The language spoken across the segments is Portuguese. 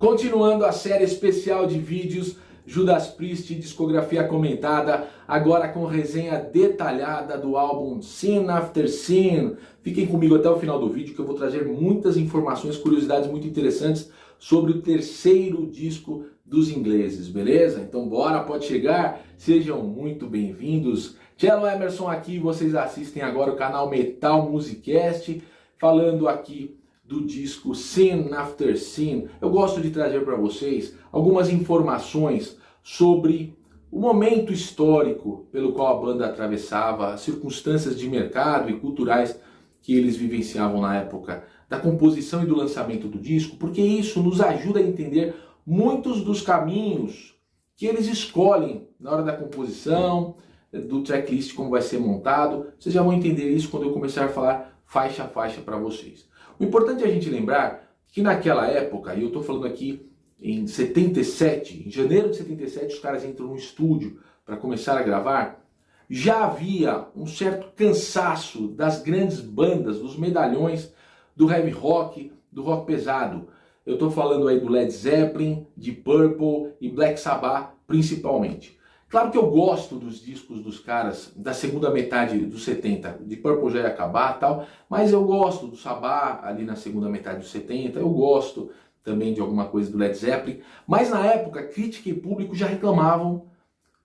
Continuando a série especial de vídeos Judas Priest, discografia comentada, agora com resenha detalhada do álbum Sin After Sin. Fiquem comigo até o final do vídeo que eu vou trazer muitas informações, curiosidades muito interessantes sobre o terceiro disco dos ingleses, beleza? Então bora, pode chegar, sejam muito bem-vindos. Cello Emerson aqui, vocês assistem agora o canal Metal Musicast, falando aqui do disco Sin After Sin. Eu gosto de trazer para vocês algumas informações sobre o momento histórico pelo qual a banda atravessava, as circunstâncias de mercado e culturais que eles vivenciavam na época da composição e do lançamento do disco, porque isso nos ajuda a entender muitos dos caminhos que eles escolhem na hora da composição, do tracklist, como vai ser montado. Vocês já vão entender isso quando eu começar a falar faixa a faixa para vocês. O importante é a gente lembrar que naquela época, e eu estou falando aqui em 77, em janeiro de 77, os caras entram no estúdio para começar a gravar, já havia um certo cansaço das grandes bandas, dos medalhões do heavy rock, do rock pesado. Eu estou falando aí do Led Zeppelin, de Purple e Black Sabbath principalmente. Claro que eu gosto dos discos dos caras da segunda metade dos 70, de Purple já ia acabar e tal, mas eu gosto do Sabbath ali na segunda metade dos 70, eu gosto também de alguma coisa do Led Zeppelin, mas na época crítica e público já reclamavam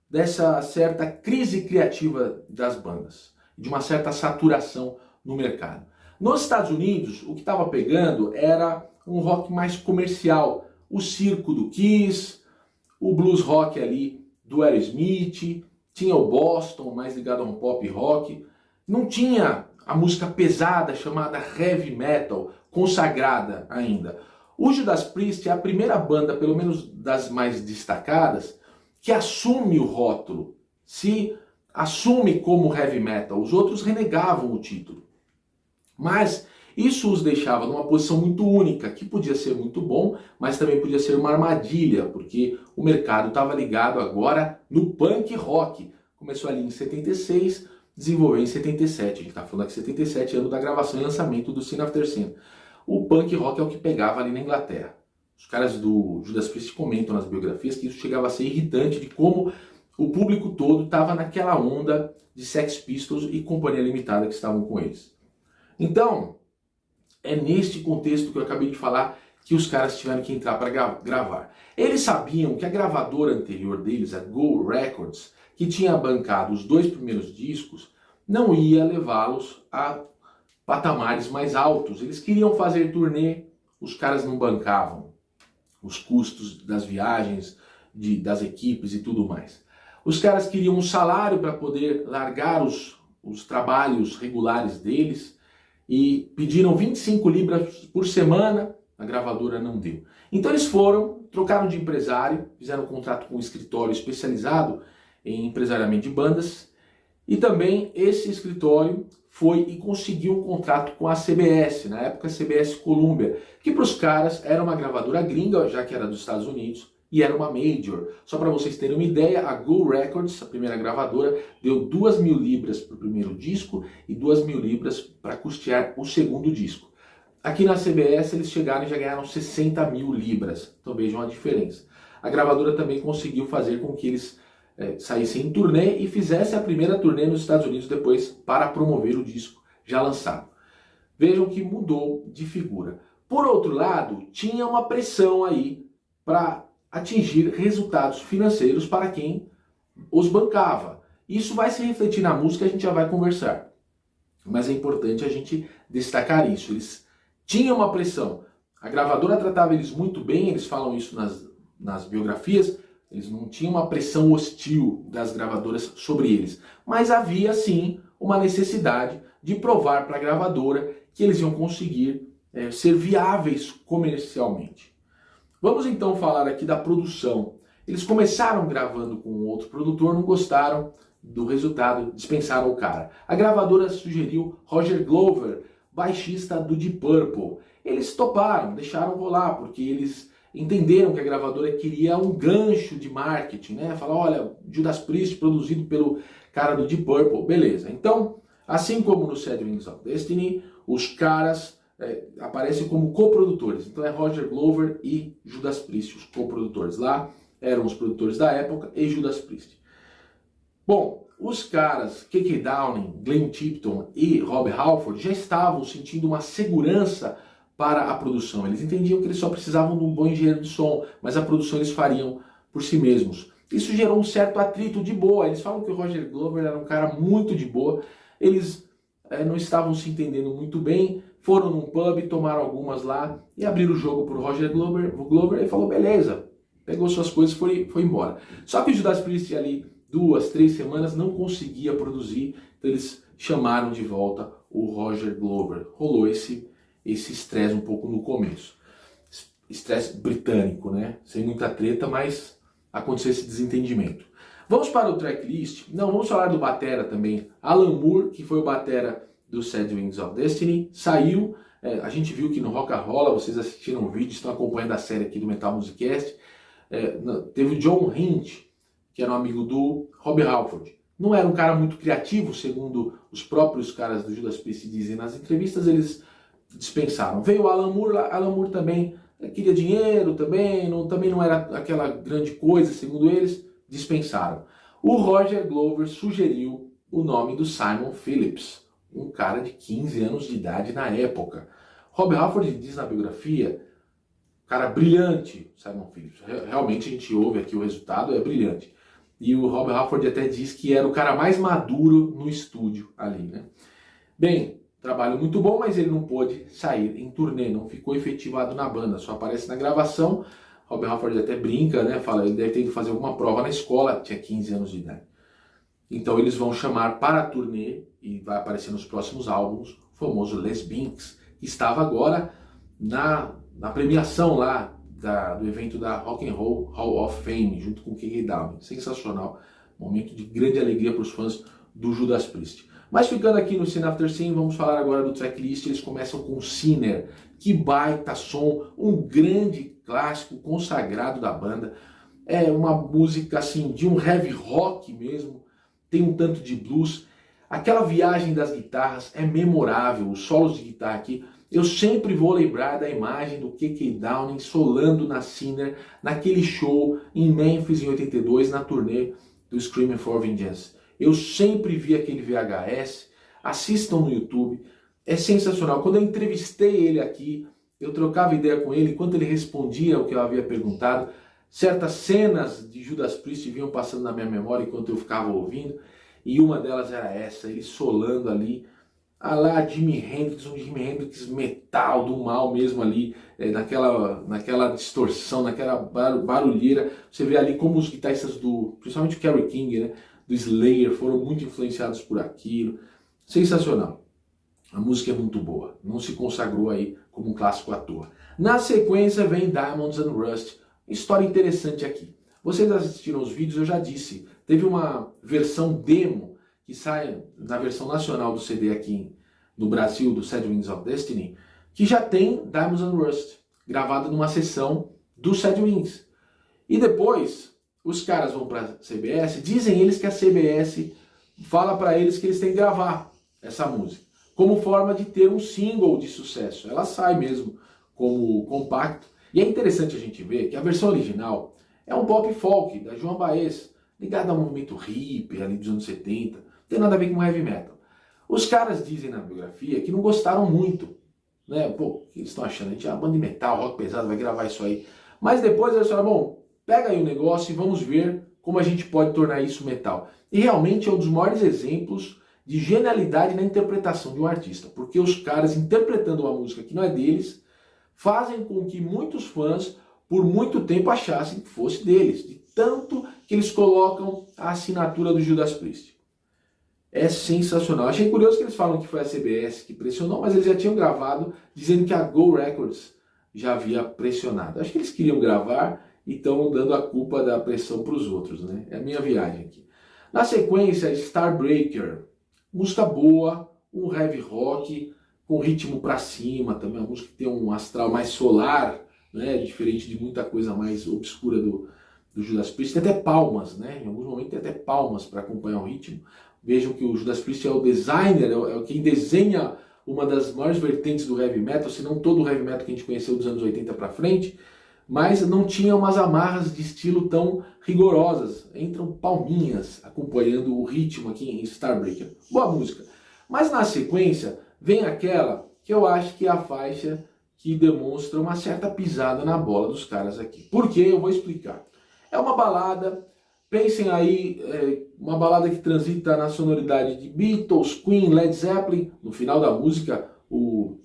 dessa certa crise criativa das bandas, de uma certa saturação no mercado. Nos Estados Unidos, o que estava pegando era um rock mais comercial, o circo do Kiss, o blues rock ali do Aerosmith, tinha o Boston, mais ligado a um pop rock, não tinha a música pesada chamada heavy metal, consagrada ainda. O Judas Priest é a primeira banda, pelo menos das mais destacadas, que assume o rótulo, se assume como heavy metal. Os outros renegavam o título. Mas isso os deixava numa posição muito única, que podia ser muito bom, mas também podia ser uma armadilha, porque o mercado estava ligado agora no punk rock. Começou ali em 76, desenvolveu em 77. A gente está falando aqui 77, ano da gravação e lançamento do Sin After Sin. O punk rock é o que pegava ali na Inglaterra. Os caras do Judas Priest comentam nas biografias que isso chegava a ser irritante de como o público todo estava naquela onda de Sex Pistols e Companhia Limitada que estavam com eles. Então, é neste contexto que eu acabei de falar que os caras tiveram que entrar para gravar. Eles sabiam que a gravadora anterior deles, a Go Records, que tinha bancado os dois primeiros discos, não ia levá-los a patamares mais altos. Eles queriam fazer turnê, os caras não bancavam os custos das viagens, das equipes e tudo mais. Os caras queriam um salário para poder largar os trabalhos regulares deles, e pediram 25 libras por semana, a gravadora não deu. Então eles foram, trocaram de empresário, fizeram um contrato com um escritório especializado em empresariamento de bandas, e também esse escritório foi e conseguiu um contrato com a CBS, na época a CBS Columbia, que para os caras era uma gravadora gringa, já que era dos Estados Unidos, e era uma major. Só para vocês terem uma ideia, a Go Records, a primeira gravadora, deu 2.000 libras para o primeiro disco e 2.000 libras para custear o segundo disco. Aqui na CBS eles chegaram e já ganharam 60.000 libras, então vejam a diferença. A gravadora também conseguiu fazer com que eles saíssem em turnê e fizessem a primeira turnê nos Estados Unidos depois para promover o disco já lançado. Vejam que mudou de figura. Por outro lado, tinha uma pressão aí para atingir resultados financeiros para quem os bancava. Isso vai se refletir na música, a gente já vai conversar. Mas é importante a gente destacar isso. Eles tinham uma pressão. A gravadora tratava eles muito bem, eles falam isso nas biografias. Eles não tinham uma pressão hostil das gravadoras sobre eles. Mas havia, sim, uma necessidade de provar para a gravadora que eles iam conseguir ser viáveis comercialmente. Vamos então falar aqui da produção. Eles começaram gravando com outro produtor, não gostaram do resultado, dispensaram o cara. A gravadora sugeriu Roger Glover, baixista do Deep Purple. Eles toparam, deixaram rolar, porque eles entenderam que a gravadora queria um gancho de marketing, né? Falar, olha, Judas Priest produzido pelo cara do Deep Purple, beleza. Então, assim como no Sad Wings of Destiny, os caras aparecem como coprodutores. Então é Roger Glover e Judas Priest, os coprodutores. Lá eram os produtores da época e Judas Priest. Bom, os caras KK Downing, Glenn Tipton e Rob Halford já estavam sentindo uma segurança para a produção. Eles entendiam que eles só precisavam de um bom engenheiro de som, mas a produção eles fariam por si mesmos. Isso gerou um certo atrito de boa. Eles falam que o Roger Glover era um cara muito de boa. Eles não estavam se entendendo muito bem, foram num pub, tomaram algumas lá e abriram o jogo para o Roger Glover e falou, beleza, pegou suas coisas e foi embora. Só que o Judas Priest ali 2, 3 semanas não conseguia produzir, então eles chamaram de volta o Roger Glover. Rolou esse estresse um pouco no começo. Estresse britânico, né? Sem muita treta, mas aconteceu esse desentendimento. Vamos para o tracklist? Não, vamos falar do batera também. Alan Moore, que foi o batera do Sad Wings of Destiny, saiu. A gente viu que no Rock'n'Rolla, vocês assistiram o vídeo, estão acompanhando a série aqui do Metal Musicast. Teve o John Hint, que era um amigo do Rob Halford. Não era um cara muito criativo, segundo os próprios caras do Judas Priest dizem nas entrevistas, eles dispensaram. Veio o Alan Moore também queria dinheiro também não era aquela grande coisa, segundo eles, dispensaram. O Roger Glover sugeriu o nome do Simon Phillips, um cara de 15 anos de idade na época. Rob Halford diz na biografia, cara brilhante, Simon Phillips. Realmente a gente ouve aqui o resultado, é brilhante. E o Rob Halford até diz que era o cara mais maduro no estúdio ali, né? Bem, trabalho muito bom, mas ele não pôde sair em turnê, não ficou efetivado na banda, só aparece na gravação. Rob Halford até brinca, né? Fala, ele deve ter ido fazer alguma prova na escola, tinha 15 anos de idade. Então eles vão chamar para a turnê, e vai aparecer nos próximos álbuns, o famoso Les Binks, que estava agora na premiação lá do evento da Rock and Roll Hall of Fame, junto com o KK Downing. Sensacional, momento de grande alegria para os fãs do Judas Priest. Mas ficando aqui no Sin After Sin, vamos falar agora do tracklist. Eles começam com Sinner, que baita som, um grande clássico consagrado da banda. É uma música assim de um heavy rock mesmo, tem um tanto de blues. Aquela viagem das guitarras é memorável, os solos de guitarra aqui. Eu sempre vou lembrar da imagem do KK Downing solando na Sinner, naquele show em Memphis em 82, na turnê do Screaming for Vengeance. Eu sempre vi aquele VHS, assistam no YouTube, é sensacional. Quando eu entrevistei ele aqui, eu trocava ideia com ele, enquanto ele respondia o que eu havia perguntado, certas cenas de Judas Priest vinham passando na minha memória enquanto eu ficava ouvindo, e uma delas era essa, ele solando ali, lá Jimi Hendrix metal do mal mesmo ali, naquela distorção, naquela barulheira. Você vê ali como os guitarristas principalmente o Kerry King, né, do Slayer, foram muito influenciados por aquilo. Sensacional. A música é muito boa, não se consagrou aí como um clássico à toa. Na sequência vem Diamonds and Rust, história interessante aqui. Vocês assistiram os vídeos, eu já disse, teve uma versão demo que sai na versão nacional do CD aqui no Brasil, do Sad Wings of Destiny, que já tem Diamonds and Rust, gravado numa sessão do Sad Wings. E depois, os caras vão para a CBS, dizem eles que a CBS fala para eles que eles têm que gravar essa música, como forma de ter um single de sucesso. Ela sai mesmo como compacto. E é interessante a gente ver que a versão original é um pop folk da Joan Baez, ligado ao movimento hippie ali dos anos 70, não tem nada a ver com heavy metal. Os caras dizem na biografia que não gostaram muito, né? Pô, o que eles estão achando? A gente é uma banda de metal, rock pesado, vai gravar isso aí. Mas depois eles falaram, bom, pega aí o negócio e vamos ver como a gente pode tornar isso metal. E realmente é um dos maiores exemplos de genialidade na interpretação de um artista, porque os caras interpretando uma música que não é deles, fazem com que muitos fãs por muito tempo achassem que fosse deles, de tanto que eles colocam a assinatura do Judas Priest. É sensacional. Achei curioso que eles falam que foi a CBS que pressionou, mas eles já tinham gravado dizendo que a Go Records já havia pressionado. Acho que eles queriam gravar e estão dando a culpa da pressão para os outros, né? É a minha viagem aqui. Na sequência, Starbreaker. Música boa, um heavy rock com ritmo para cima também, uma música que tem um astral mais solar, né? Diferente de muita coisa mais obscura do Judas Priest. Tem até palmas, né? Em alguns momentos tem até palmas para acompanhar o ritmo. Vejam que o Judas Priest é o designer, é quem desenha uma das maiores vertentes do heavy metal, se não todo o heavy metal que a gente conheceu dos anos 80 para frente, mas não tinha umas amarras de estilo tão rigorosas. Entram palminhas acompanhando o ritmo aqui em Starbreaker. Boa música. Mas na sequência vem aquela que eu acho que é a faixa que demonstra uma certa pisada na bola dos caras aqui. Por quê? Eu vou explicar. É uma balada, pensem aí, uma balada que transita na sonoridade de Beatles, Queen, Led Zeppelin. No final da música,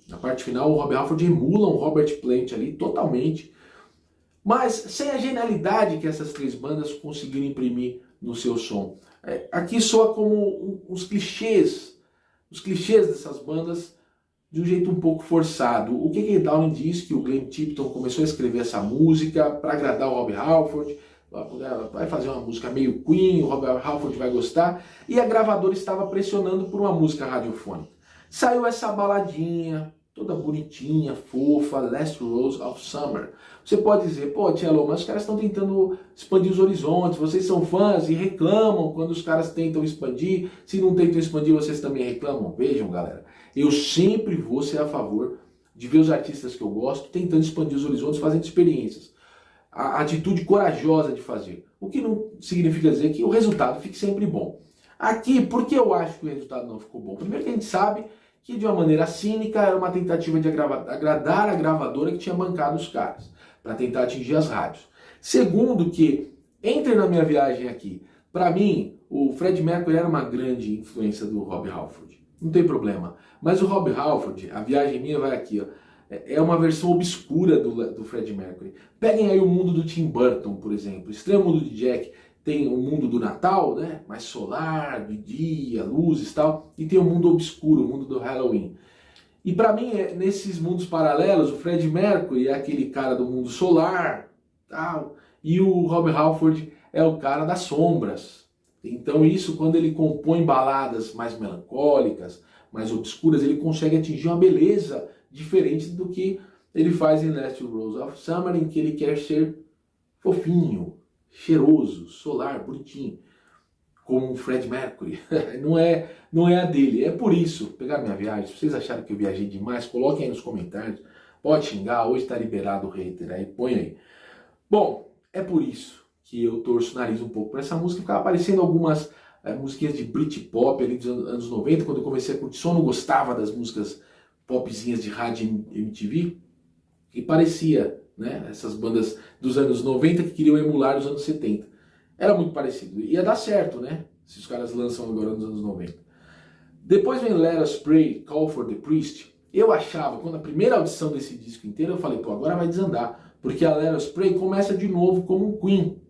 na parte final, o Rob Halford emula um Robert Plant ali totalmente. Mas sem a genialidade que essas três bandas conseguiram imprimir no seu som. Aqui soa como uns clichês, os clichês dessas bandas de um jeito um pouco forçado. O K.K. Downing diz que o Glenn Tipton começou a escrever essa música para agradar o Rob Halford, vai fazer uma música meio Queen, o Rob Halford vai gostar, e a gravadora estava pressionando por uma música radiofônica. Saiu essa baladinha, toda bonitinha, fofa, Last Rose of Summer. Você pode dizer, pô, Tchelo, mas os caras estão tentando expandir os horizontes, vocês são fãs e reclamam quando os caras tentam expandir, se não tentam expandir vocês também reclamam. Vejam, galera, eu sempre vou ser a favor de ver os artistas que eu gosto tentando expandir os horizontes, fazendo experiências. A atitude corajosa de fazer. O que não significa dizer que o resultado fique sempre bom. Aqui, por que eu acho que o resultado não ficou bom? Primeiro que a gente sabe que de uma maneira cínica era uma tentativa de agradar a gravadora que tinha bancado os caras, para tentar atingir as rádios. Segundo que, entre na minha viagem aqui, para mim, o Fred Mercury era uma grande influência do Rob Halford. Não tem problema. Mas o Rob Halford, a viagem minha vai aqui, ó, é uma versão obscura do Fred Mercury. Peguem aí o mundo do Tim Burton, por exemplo. Extremo mundo de Jack tem o mundo do Natal, né? Mais solar, de dia, luzes e tal. E tem o mundo obscuro, o mundo do Halloween. E para mim, nesses mundos paralelos, o Fred Mercury é aquele cara do mundo solar, tal, e o Rob Halford é o cara das sombras. Então isso, quando ele compõe baladas mais melancólicas, mais obscuras, ele consegue atingir uma beleza diferente do que ele faz em Last Rose of Summer, em que ele quer ser fofinho, cheiroso, solar, bonitinho, como um Fred Mercury. não é a dele. É por isso, pegar minha viagem, se vocês acharam que eu viajei demais, coloquem aí nos comentários. Pode xingar, hoje está liberado o hater, aí põe aí. Bom, é por isso que eu torço o nariz um pouco para essa música. Ficava aparecendo algumas musiquinhas de Britpop ali dos anos 90, quando eu comecei a curtir som, não gostava das músicas popzinhas de rádio MTV, e parecia, né, essas bandas dos anos 90 que queriam emular os anos 70. Era muito parecido. Ia dar certo, né, se os caras lançam agora nos anos 90. Depois vem Let Us Pray, Call for the Priest. Eu achava, quando a primeira audição desse disco inteiro, eu falei, pô, agora vai desandar, porque a Let Us Pray começa de novo como um Queen.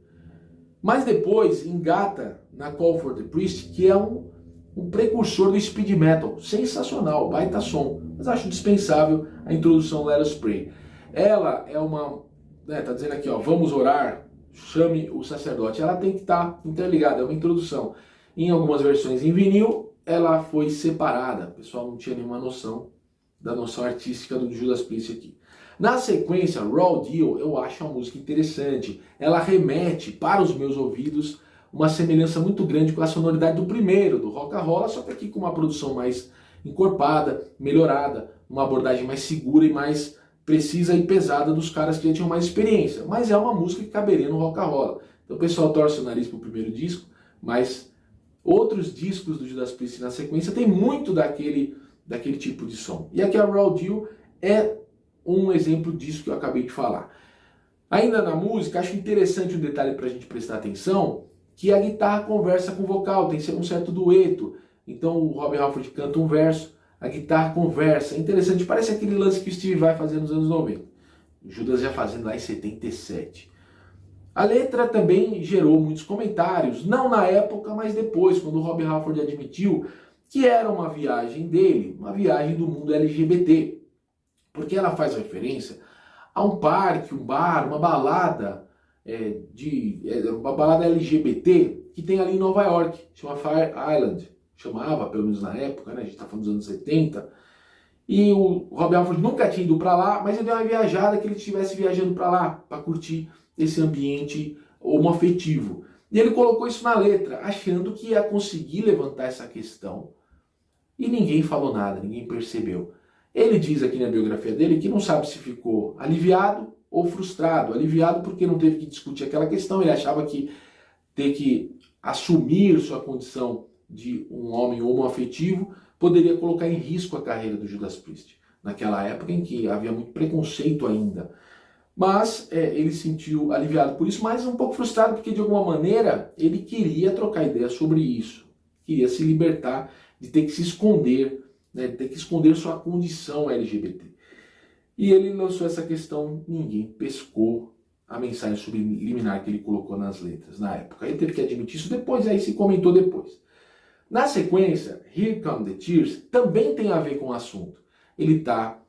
Mas depois engata na Call for the Priest, que é um precursor do speed metal. Sensacional, baita som. Mas acho dispensável a introdução Let Us Pray. Ela é uma... tá dizendo aqui, ó, vamos orar, chame o sacerdote. Ela tem que estar interligada, é uma introdução. Em algumas versões em vinil, ela foi separada. O pessoal não tinha nenhuma noção da noção artística do Judas Priest aqui. Na sequência, Raw Deal, eu acho uma música interessante. Ela remete para os meus ouvidos uma semelhança muito grande com a sonoridade do primeiro, do Rock-a-Rolla, só que aqui com uma produção mais encorpada, melhorada, uma abordagem mais segura e mais precisa e pesada dos caras que já tinham mais experiência. Mas é uma música que caberia no Rock-a-Rolla. Então o pessoal torce o nariz pro primeiro disco, mas outros discos do Judas Priest na sequência tem muito daquele tipo de som. E aqui a Raw Deal é um exemplo disso que eu acabei de falar. Ainda na música, acho interessante um detalhe para a gente prestar atenção, que a guitarra conversa com o vocal, tem um certo dueto. Então o Rob Halford canta um verso, a guitarra conversa. É interessante, parece aquele lance que o Steve Vai fazer nos anos 90. O Judas já fazendo lá em 77. A letra também gerou muitos comentários, não na época, mas depois, quando o Rob Halford admitiu que era uma viagem dele, uma viagem do mundo LGBT. Porque ela faz referência a um parque, um bar, uma balada, uma balada LGBT que tem ali em Nova York, chama Fire Island, chamava, pelo menos na época, né? A gente está falando dos anos 70, e o Rob Halford nunca tinha ido para lá, mas ele deu uma viajada que ele estivesse viajando para lá, para curtir esse ambiente homoafetivo. E ele colocou isso na letra, achando que ia conseguir levantar essa questão E ninguém falou nada, ninguém percebeu. Ele diz aqui na biografia dele que não sabe se ficou aliviado ou frustrado. Aliviado porque não teve que discutir aquela questão, ele achava que ter que assumir sua condição de um homem homoafetivo poderia colocar em risco a carreira do Judas Priest, naquela época em que havia muito preconceito ainda. Mas ele se sentiu aliviado por isso, mas um pouco frustrado porque de alguma maneira ele queria trocar ideia sobre isso, queria se libertar de ter que se esconder, né, de ter que esconder sua condição LGBT. E ele lançou essa questão, ninguém pescou a mensagem subliminar que ele colocou nas letras na época. Ele teve que admitir isso depois, aí se comentou depois. Na sequência, Here Come the Tears também tem a ver com o assunto. Ele está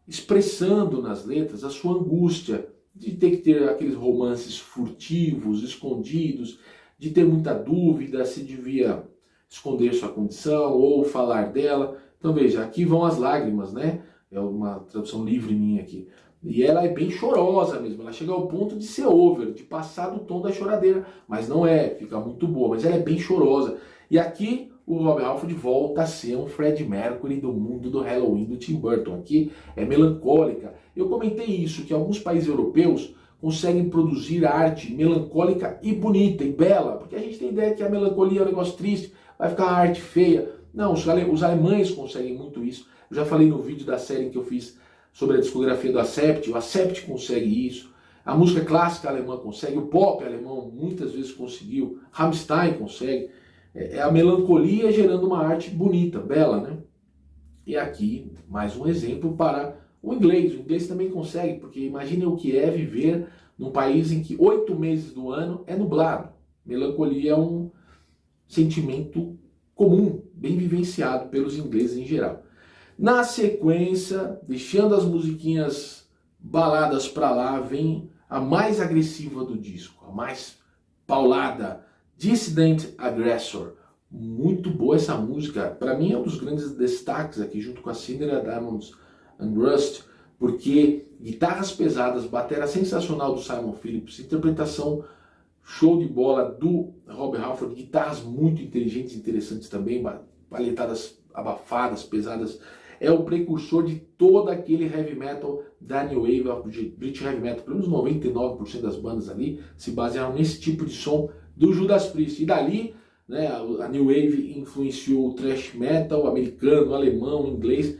expressando nas letras a sua angústia de ter que ter aqueles romances furtivos, escondidos, de ter muita dúvida se devia esconder sua condição ou falar dela. Então veja, aqui vão as lágrimas, né? É uma tradução livre minha aqui. E ela é bem chorosa mesmo, ela chega ao ponto de ser over, de passar do tom da choradeira, mas não é, fica muito boa, mas ela é bem chorosa. E aqui o Rob Halford volta a ser um Freddie Mercury do mundo do Halloween do Tim Burton. Aqui é melancólica. Eu comentei isso, que alguns países europeus conseguem produzir arte melancólica e bonita e bela, porque a gente tem ideia que a melancolia é um negócio triste, vai ficar uma arte feia. Não, os alemães conseguem muito isso. Eu já falei no vídeo da série que eu fiz sobre a discografia do Accept, o Accept consegue isso, a música clássica alemã consegue, o pop alemão muitas vezes conseguiu, Rammstein consegue. É a melancolia gerando uma arte bonita, bela, né? E aqui, mais um exemplo para o inglês. O inglês também consegue, porque imaginem o que é viver num país em que 8 meses do ano é nublado. Melancolia é um sentimento comum, bem vivenciado pelos ingleses em geral. Na sequência, deixando as musiquinhas baladas para lá, vem a mais agressiva do disco, a mais paulada, Dissident Aggressor. Muito boa essa música, para mim é um dos grandes destaques aqui, junto com a Cinder, Diamonds and Rust, porque guitarras pesadas, batera sensacional do Simon Phillips, interpretação show de bola do Rob Halford, guitarras muito inteligentes e interessantes também, palhetadas abafadas, pesadas. É o precursor de todo aquele heavy metal da New Wave, British Heavy Metal. Pelo menos 99% das bandas ali se basearam nesse tipo de som do Judas Priest. E dali, né, a New Wave influenciou o thrash metal americano, alemão, inglês.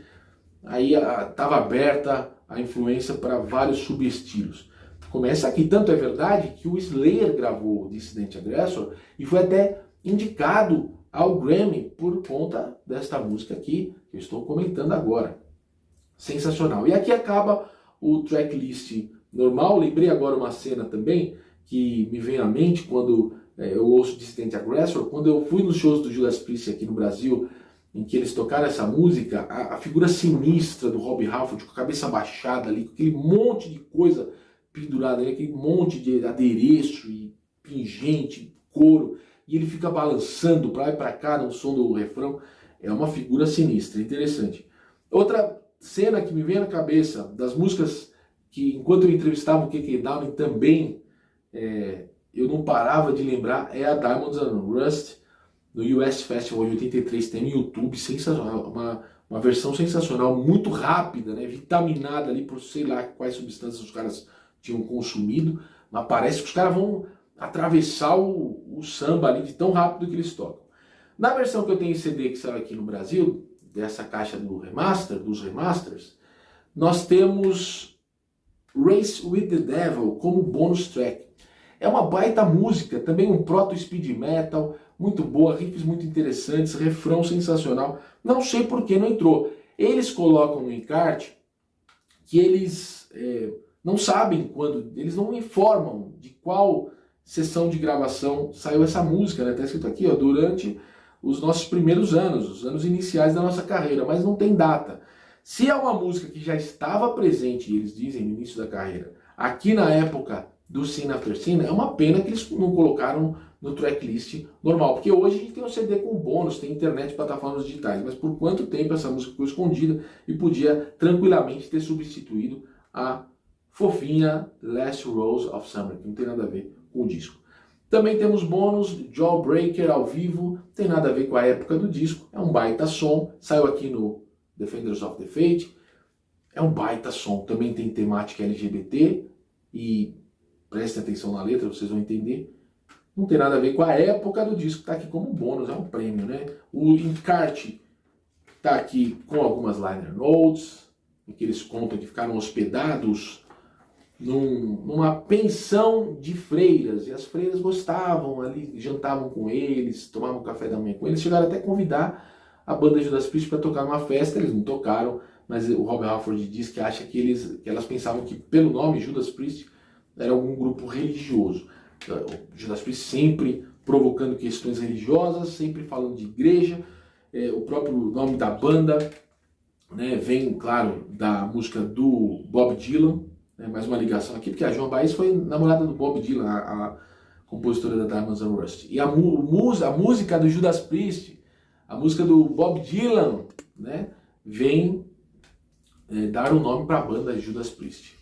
Aí estava aberta a influência para vários subestilos. Começa aqui, tanto é verdade que o Slayer gravou Dissident Aggressor e foi até indicado ao Grammy por conta desta música aqui que eu estou comentando agora. Sensacional. E aqui acaba o tracklist normal. Lembrei agora uma cena também que me vem à mente quando eu ouço Dissident Aggressor. Quando eu fui nos shows do Judas Priest aqui no Brasil, em que eles tocaram essa música, a figura sinistra do Rob Halford, com a cabeça baixada ali, com aquele monte de coisa pendurada ali, aquele monte de adereço e pingente, couro, e ele fica balançando para lá e para cá no som do refrão. É uma figura sinistra, interessante. Outra cena que me vem na cabeça, das músicas que enquanto eu entrevistava o K.K. Downing também eu não parava de lembrar, é a Diamonds and Rust, no US Festival de 83, tem no YouTube, sensacional, uma versão sensacional, muito rápida, né, vitaminada ali por sei lá quais substâncias os caras tinham consumido, mas parece que os caras vão atravessar o samba ali de tão rápido que eles tocam. Na versão que eu tenho em CD que saiu aqui no Brasil, dessa caixa dos remasters, nós temos Race with the Devil como bônus track. É uma baita música, também um proto-speed metal, muito boa, riffs muito interessantes, refrão sensacional. Não sei por que não entrou. Eles colocam no encarte que eles não sabem quando, eles não informam de qual sessão de gravação saiu essa música, né? Está escrito aqui, ó, durante os nossos primeiros anos, os anos iniciais da nossa carreira, mas não tem data. Se é uma música que já estava presente, eles dizem, no início da carreira, aqui na época do Sin After Sin, é uma pena que eles não colocaram no tracklist normal, porque hoje a gente tem um CD com bônus, tem internet, plataformas digitais, mas por quanto tempo essa música ficou escondida e podia tranquilamente ter substituído a fofinha Last Rose of Summer, que não tem nada a ver com o disco. Também temos bônus, Jawbreaker ao vivo, tem nada a ver com a época do disco, é um baita som, saiu aqui no Defenders of the Faith, é um baita som, também tem temática LGBT, e prestem atenção na letra, vocês vão entender. Não tem nada a ver com a época do disco, tá aqui como bônus, é um prêmio, né? O encarte tá aqui com algumas liner notes, em que eles contam que ficaram hospedados numa pensão de freiras, e as freiras gostavam ali, jantavam com eles, tomavam café da manhã com eles, chegaram até a convidar a banda Judas Priest para tocar numa festa, eles não tocaram, mas o Rob Halford diz que acha que elas pensavam que pelo nome Judas Priest era algum grupo religioso. O Judas Priest sempre provocando questões religiosas, sempre falando de igreja, o próprio nome da banda, né, vem, claro, da música do Bob Dylan, né, mais uma ligação aqui, porque a Joan Baez foi namorada do Bob Dylan, a compositora da Diamonds and Rust. E a música do Judas Priest, a música do Bob Dylan, né, vem dar o nome para a banda Judas Priest.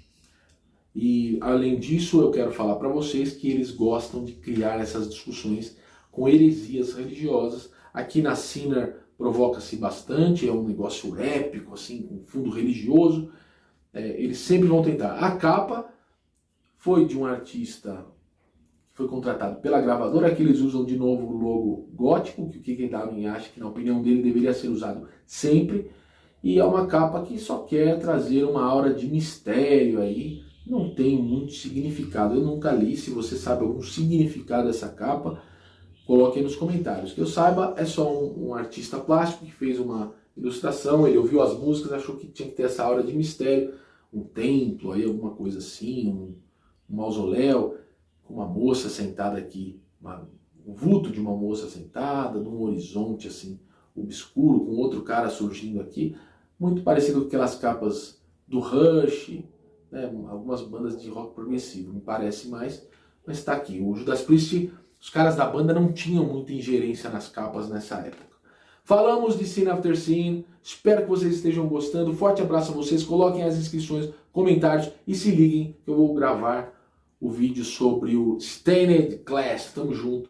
E além disso, eu quero falar para vocês que eles gostam de criar essas discussões com heresias religiosas. Aqui na Sinner provoca-se bastante, é um negócio épico, assim, com fundo religioso. Eles sempre vão tentar. A capa foi de um artista que foi contratado pela gravadora, que eles usam de novo o logo gótico, que o Kike Darwin acha que, na opinião dele, deveria ser usado sempre. E é uma capa que só quer trazer uma aura de mistério aí, não tem muito significado. Eu nunca li, se você sabe algum significado dessa capa, coloque aí nos comentários. Que eu saiba, é só um artista plástico que fez uma ilustração, ele ouviu as músicas, achou que tinha que ter essa aura de mistério, um templo, aí alguma coisa assim, um mausoléu, com uma moça sentada aqui, um vulto de uma moça sentada, num horizonte assim, obscuro, com outro cara surgindo aqui, muito parecido com aquelas capas do Rush, né, algumas bandas de rock progressivo, me parece mais, mas está aqui. O Judas Priest, os caras da banda não tinham muita ingerência nas capas nessa época. Falamos de Scene After Scene, espero que vocês estejam gostando, forte abraço a vocês, coloquem as inscrições, comentários e se liguem que eu vou gravar o vídeo sobre o Stained Glass, tamo junto.